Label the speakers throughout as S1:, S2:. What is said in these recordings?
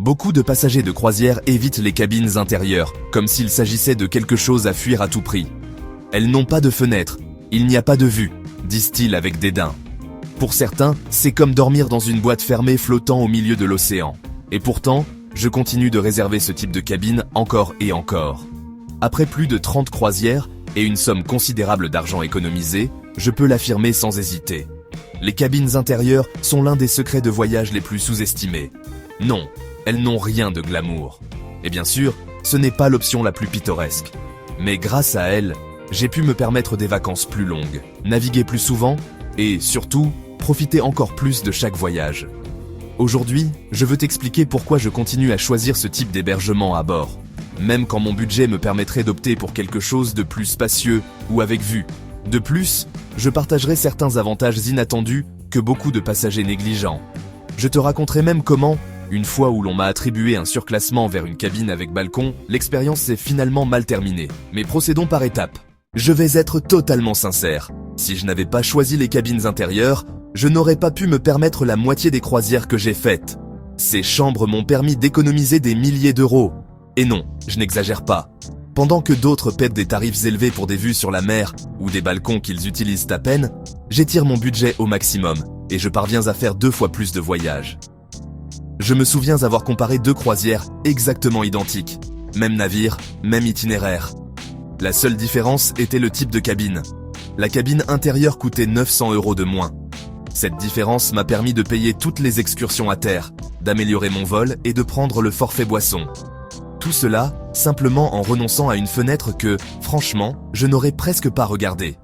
S1: Beaucoup de passagers de croisière évitent les cabines intérieures, comme s'il s'agissait de quelque chose à fuir à tout prix. Elles n'ont pas de fenêtre, il n'y a pas de vue, disent-ils avec dédain. Pour certains, c'est comme dormir dans une boîte fermée flottant au milieu de l'océan. Et pourtant, je continue de réserver ce type de cabine encore et encore. Après plus de 30 croisières et une somme considérable d'argent économisé, je peux l'affirmer sans hésiter. Les cabines intérieures sont l'un des secrets de voyage les plus sous-estimés. Non, elles n'ont rien de glamour. Et bien sûr, ce n'est pas l'option la plus pittoresque. Mais grâce à elles, j'ai pu me permettre des vacances plus longues, naviguer plus souvent et, surtout, profiter encore plus de chaque voyage. Aujourd'hui, je veux t'expliquer pourquoi je continue à choisir ce type d'hébergement à bord, même quand mon budget me permettrait d'opter pour quelque chose de plus spacieux ou avec vue. De plus, je partagerai certains avantages inattendus que beaucoup de passagers négligent. Je te raconterai même comment, une fois où l'on m'a attribué un surclassement vers une cabine avec balcon, l'expérience s'est finalement mal terminée. Mais procédons par étapes. Je vais être totalement sincère. Si je n'avais pas choisi les cabines intérieures, je n'aurais pas pu me permettre la moitié des croisières que j'ai faites. Ces chambres m'ont permis d'économiser des milliers d'euros. Et non, je n'exagère pas. Pendant que d'autres paient des tarifs élevés pour des vues sur la mer ou des balcons qu'ils utilisent à peine, j'étire mon budget au maximum et je parviens à faire 2 fois plus de voyages. Je me souviens avoir comparé 2 croisières exactement identiques. Même navire, même itinéraire. La seule différence était le type de cabine. La cabine intérieure coûtait 900 € de moins. Cette différence m'a permis de payer toutes les excursions à terre, d'améliorer mon vol et de prendre le forfait boisson. Tout cela, simplement en renonçant à une fenêtre que, franchement, je n'aurais presque pas regardée.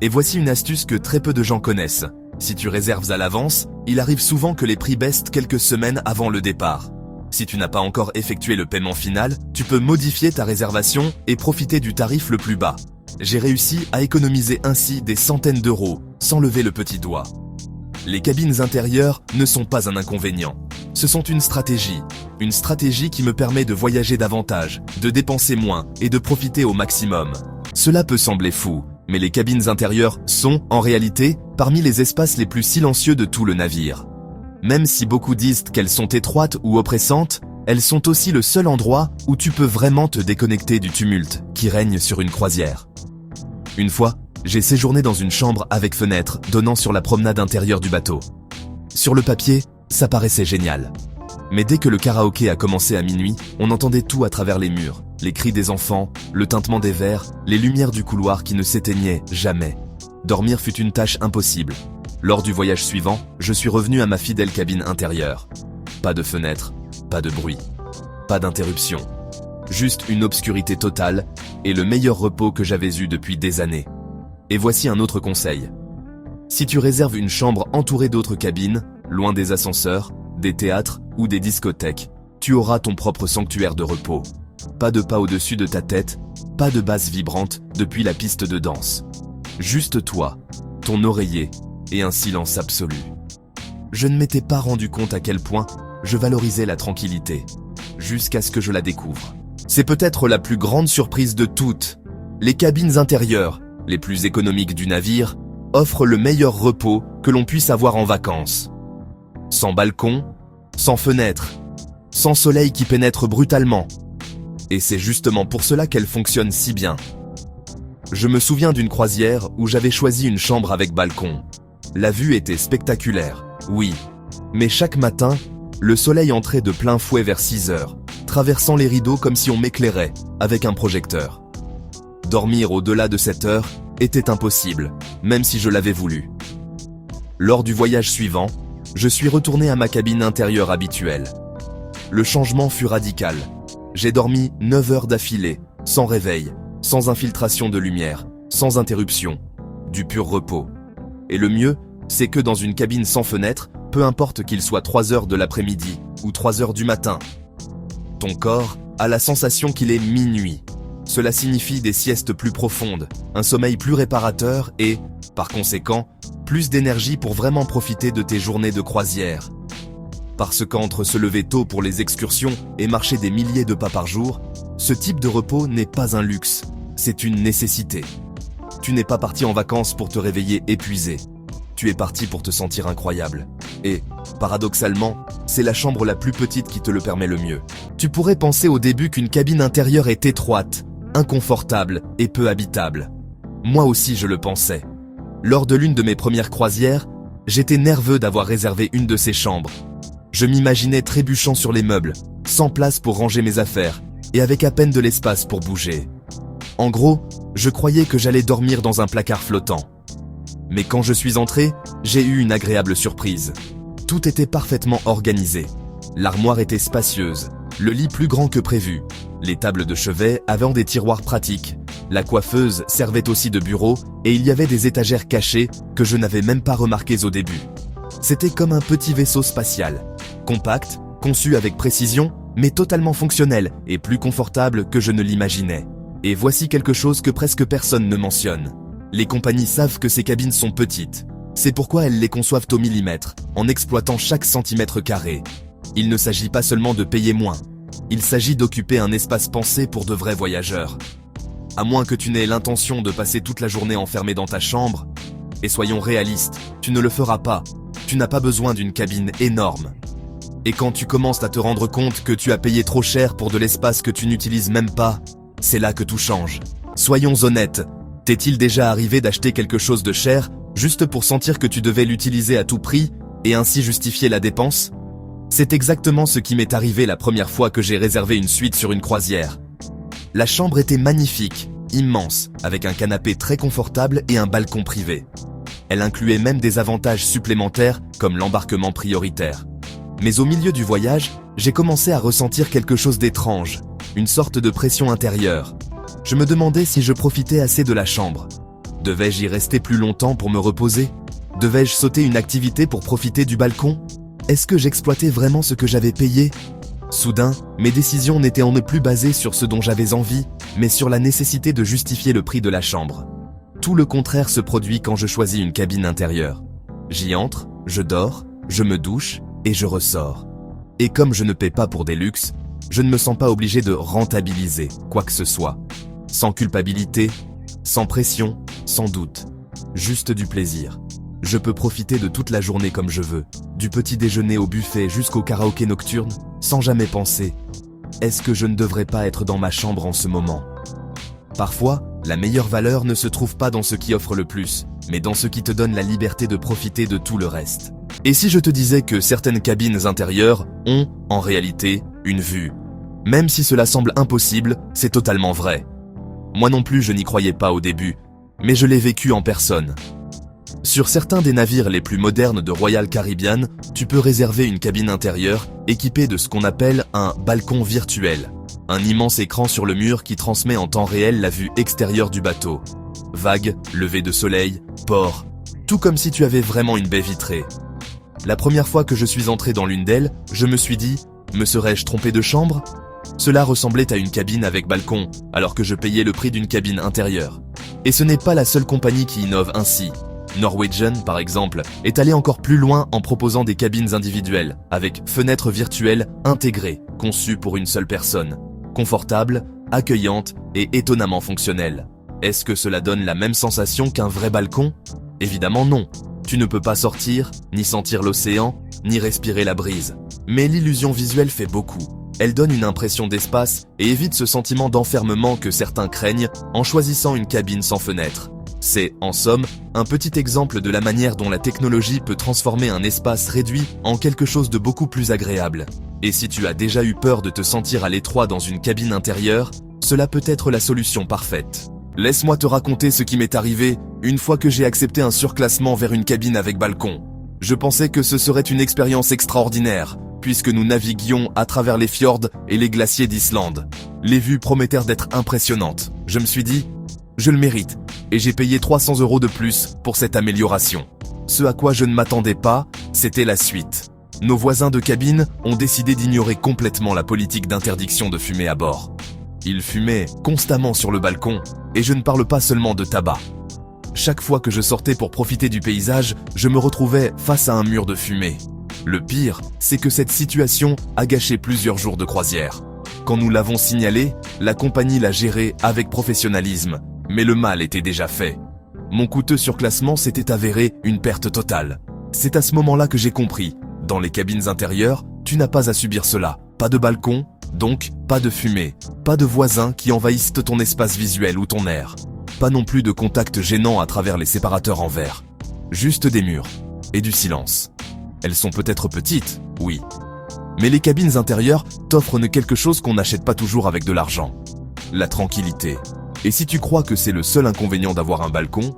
S1: Et voici une astuce que très peu de gens connaissent. Si tu réserves à l'avance, il arrive souvent que les prix baissent quelques semaines avant le départ. Si tu n'as pas encore effectué le paiement final, tu peux modifier ta réservation et profiter du tarif le plus bas. J'ai réussi à économiser ainsi des centaines d'euros, sans lever le petit doigt. Les cabines intérieures ne sont pas un inconvénient. Ce sont une stratégie qui me permet de voyager davantage, de dépenser moins et de profiter au maximum. Cela peut sembler fou, mais les cabines intérieures sont, en réalité, parmi les espaces les plus silencieux de tout le navire. Même si beaucoup disent qu'elles sont étroites ou oppressantes, elles sont aussi le seul endroit où tu peux vraiment te déconnecter du tumulte qui règne sur une croisière. Une fois, j'ai séjourné dans une chambre avec fenêtre donnant sur la promenade intérieure du bateau. Sur le papier, ça paraissait génial. Mais dès que le karaoké a commencé à minuit, on entendait tout à travers les murs. Les cris des enfants, le tintement des verres, les lumières du couloir qui ne s'éteignaient jamais. Dormir fut une tâche impossible. Lors du voyage suivant, je suis revenu à ma fidèle cabine intérieure. Pas de fenêtre, pas de bruit, pas d'interruption. Juste une obscurité totale et le meilleur repos que j'avais eu depuis des années. Et voici un autre conseil. Si tu réserves une chambre entourée d'autres cabines, loin des ascenseurs, des théâtres ou des discothèques, tu auras ton propre sanctuaire de repos. Pas de pas au-dessus de ta tête, pas de basse vibrante depuis la piste de danse. Juste toi, ton oreiller et un silence absolu. Je ne m'étais pas rendu compte à quel point je valorisais la tranquillité, jusqu'à ce que je la découvre. C'est peut-être la plus grande surprise de toutes. Les cabines intérieures, les plus économiques du navire, offrent le meilleur repos que l'on puisse avoir en vacances. Sans balcon, sans fenêtre, sans soleil qui pénètre brutalement. Et c'est justement pour cela qu'elle fonctionne si bien. Je me souviens d'une croisière où j'avais choisi une chambre avec balcon. La vue était spectaculaire, oui. Mais chaque matin, le soleil entrait de plein fouet vers 6 heures, traversant les rideaux comme si on m'éclairait avec un projecteur. Dormir au-delà de cette heure était impossible, même si je l'avais voulu. Lors du voyage suivant, je suis retourné à ma cabine intérieure habituelle. Le changement fut radical. J'ai dormi 9 heures d'affilée, sans réveil, sans infiltration de lumière, sans interruption, du pur repos. Et le mieux, c'est que dans une cabine sans fenêtre, peu importe qu'il soit 3 heures de l'après-midi ou 3 heures du matin, ton corps a la sensation qu'il est minuit. Cela signifie des siestes plus profondes, un sommeil plus réparateur et, par conséquent, plus d'énergie pour vraiment profiter de tes journées de croisière. Parce qu'entre se lever tôt pour les excursions et marcher des milliers de pas par jour, ce type de repos n'est pas un luxe, c'est une nécessité. Tu n'es pas parti en vacances pour te réveiller épuisé. Tu es parti pour te sentir incroyable. Et, paradoxalement, c'est la chambre la plus petite qui te le permet le mieux. Tu pourrais penser au début qu'une cabine intérieure est étroite, inconfortable et peu habitable. Moi aussi je le pensais. Lors de l'une de mes premières croisières, j'étais nerveux d'avoir réservé une de ces chambres. Je m'imaginais trébuchant sur les meubles, sans place pour ranger mes affaires, et avec à peine de l'espace pour bouger. En gros, je croyais que j'allais dormir dans un placard flottant. Mais quand je suis entré, j'ai eu une agréable surprise. Tout était parfaitement organisé. L'armoire était spacieuse, le lit plus grand que prévu, les tables de chevet avaient des tiroirs pratiques, la coiffeuse servait aussi de bureau et il y avait des étagères cachées que je n'avais même pas remarquées au début. C'était comme un petit vaisseau spatial, compact, conçu avec précision, mais totalement fonctionnel et plus confortable que je ne l'imaginais. Et voici quelque chose que presque personne ne mentionne. Les compagnies savent que ces cabines sont petites. C'est pourquoi elles les conçoivent au millimètre, en exploitant chaque centimètre carré. Il ne s'agit pas seulement de payer moins. Il s'agit d'occuper un espace pensé pour de vrais voyageurs. À moins que tu n'aies l'intention de passer toute la journée enfermé dans ta chambre, et soyons réalistes, tu ne le feras pas. Tu n'as pas besoin d'une cabine énorme. Et quand tu commences à te rendre compte que tu as payé trop cher pour de l'espace que tu n'utilises même pas, c'est là que tout change. Soyons honnêtes, t'est-il déjà arrivé d'acheter quelque chose de cher juste pour sentir que tu devais l'utiliser à tout prix et ainsi justifier la dépense? C'est exactement ce qui m'est arrivé la première fois que j'ai réservé une suite sur une croisière. La chambre était magnifique, immense, avec un canapé très confortable et un balcon privé. Elle incluait même des avantages supplémentaires comme l'embarquement prioritaire. Mais au milieu du voyage, j'ai commencé à ressentir quelque chose d'étrange, une sorte de pression intérieure. Je me demandais si je profitais assez de la chambre. Devais-je y rester plus longtemps pour me reposer? Devais-je sauter une activité pour profiter du balcon? Est-ce que j'exploitais vraiment ce que j'avais payé? Soudain, mes décisions n'étaient en ne plus basées sur ce dont j'avais envie, mais sur la nécessité de justifier le prix de la chambre. Tout le contraire se produit quand je choisis une cabine intérieure. J'y entre, je dors, je me douche et je ressors. Et comme je ne paie pas pour des luxes, je ne me sens pas obligé de rentabiliser quoi que ce soit. Sans culpabilité, sans pression, sans doute. Juste du plaisir. Je peux profiter de toute la journée comme je veux, du petit déjeuner au buffet jusqu'au karaoké nocturne, sans jamais penser « Est-ce que je ne devrais pas être dans ma chambre en ce moment ?» Parfois, la meilleure valeur ne se trouve pas dans ce qui offre le plus, mais dans ce qui te donne la liberté de profiter de tout le reste. Et si je te disais que certaines cabines intérieures ont, en réalité, une vue? Même si cela semble impossible, c'est totalement vrai. Moi non plus je n'y croyais pas au début, mais je l'ai vécu en personne. Sur certains des navires les plus modernes de Royal Caribbean, tu peux réserver une cabine intérieure équipée de ce qu'on appelle un balcon virtuel. Un immense écran sur le mur qui transmet en temps réel la vue extérieure du bateau. Vagues, lever de soleil, port, tout comme si tu avais vraiment une baie vitrée. La première fois que je suis entré dans l'une d'elles, je me suis dit, me serais-je trompé de chambre? Cela ressemblait à une cabine avec balcon, alors que je payais le prix d'une cabine intérieure. Et ce n'est pas la seule compagnie qui innove ainsi. Norwegian, par exemple, est allé encore plus loin en proposant des cabines individuelles, avec fenêtres virtuelles intégrées, conçues pour une seule personne. Confortables, accueillantes et étonnamment fonctionnelles. Est-ce que cela donne la même sensation qu'un vrai balcon? Évidemment non. Tu ne peux pas sortir, ni sentir l'océan, ni respirer la brise. Mais l'illusion visuelle fait beaucoup. Elle donne une impression d'espace et évite ce sentiment d'enfermement que certains craignent en choisissant une cabine sans fenêtre. C'est, en somme, un petit exemple de la manière dont la technologie peut transformer un espace réduit en quelque chose de beaucoup plus agréable. Et si tu as déjà eu peur de te sentir à l'étroit dans une cabine intérieure, cela peut être la solution parfaite. Laisse-moi te raconter ce qui m'est arrivé une fois que j'ai accepté un surclassement vers une cabine avec balcon. Je pensais que ce serait une expérience extraordinaire, puisque nous naviguions à travers les fjords et les glaciers d'Islande. Les vues promettèrent d'être impressionnantes. Je me suis dit, je le mérite, et j'ai payé 300 € de plus pour cette amélioration. Ce à quoi je ne m'attendais pas, c'était la suite. Nos voisins de cabine ont décidé d'ignorer complètement la politique d'interdiction de fumer à bord. Ils fumaient constamment sur le balcon, et je ne parle pas seulement de tabac. Chaque fois que je sortais pour profiter du paysage, je me retrouvais face à un mur de fumée. Le pire, c'est que cette situation a gâché plusieurs jours de croisière. Quand nous l'avons signalé, la compagnie l'a géré avec professionnalisme, mais le mal était déjà fait. Mon coûteux surclassement s'était avéré une perte totale. C'est à ce moment-là que j'ai compris. Dans les cabines intérieures, tu n'as pas à subir cela. Pas de balcon, donc pas de fumée. Pas de voisins qui envahissent ton espace visuel ou ton air. Pas non plus de contact gênant à travers les séparateurs en verre. Juste des murs et du silence. Elles sont peut-être petites, oui. Mais les cabines intérieures t'offrent quelque chose qu'on n'achète pas toujours avec de l'argent. La tranquillité. Et si tu crois que c'est le seul inconvénient d'avoir un balcon,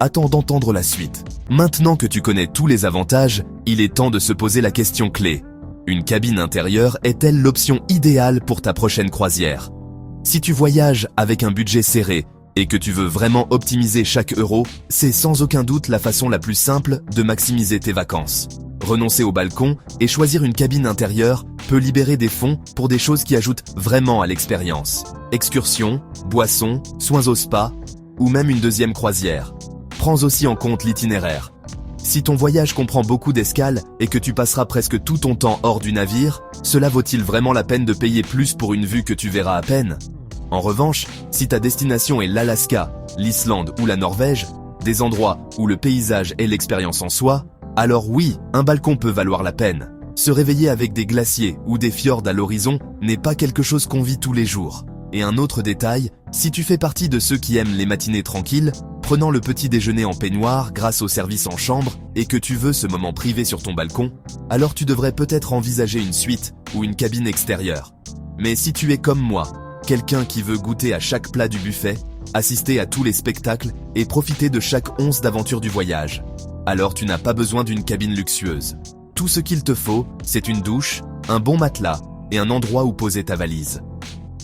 S1: attends d'entendre la suite. Maintenant que tu connais tous les avantages, il est temps de se poser la question clé. Une cabine intérieure est-elle l'option idéale pour ta prochaine croisière? Si tu voyages avec un budget serré et que tu veux vraiment optimiser chaque euro, c'est sans aucun doute la façon la plus simple de maximiser tes vacances. Renoncer au balcon et choisir une cabine intérieure peut libérer des fonds pour des choses qui ajoutent vraiment à l'expérience. Excursions, boissons, soins au spa ou même une deuxième croisière. Prends aussi en compte l'itinéraire. Si ton voyage comprend beaucoup d'escales et que tu passeras presque tout ton temps hors du navire, cela vaut-il vraiment la peine de payer plus pour une vue que tu verras à peine? En revanche, si ta destination est l'Alaska, l'Islande ou la Norvège, des endroits où le paysage est l'expérience en soi, alors oui, un balcon peut valoir la peine. Se réveiller avec des glaciers ou des fjords à l'horizon n'est pas quelque chose qu'on vit tous les jours. Et un autre détail, si tu fais partie de ceux qui aiment les matinées tranquilles, prenant le petit déjeuner en peignoir grâce au service en chambre et que tu veux ce moment privé sur ton balcon, alors tu devrais peut-être envisager une suite ou une cabine extérieure. Mais si tu es comme moi, quelqu'un qui veut goûter à chaque plat du buffet, assister à tous les spectacles et profiter de chaque once d'aventure du voyage, alors tu n'as pas besoin d'une cabine luxueuse. Tout ce qu'il te faut, c'est une douche, un bon matelas et un endroit où poser ta valise.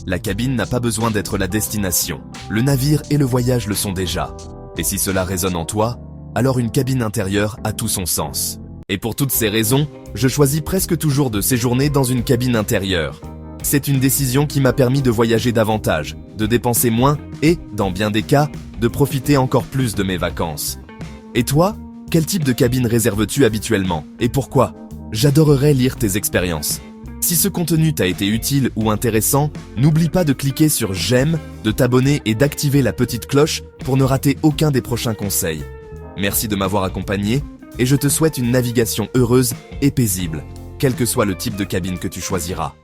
S1: La cabine n'a pas besoin d'être la destination. Le navire et le voyage le sont déjà. Et si cela résonne en toi, alors une cabine intérieure a tout son sens. Et pour toutes ces raisons, je choisis presque toujours de séjourner dans une cabine intérieure. C'est une décision qui m'a permis de voyager davantage, de dépenser moins et, dans bien des cas, de profiter encore plus de mes vacances. Et toi, quel type de cabine réserves-tu habituellement et pourquoi? J'adorerais lire tes expériences. Si ce contenu t'a été utile ou intéressant, n'oublie pas de cliquer sur j'aime, de t'abonner et d'activer la petite cloche pour ne rater aucun des prochains conseils. Merci de m'avoir accompagné et je te souhaite une navigation heureuse et paisible, quel que soit le type de cabine que tu choisiras.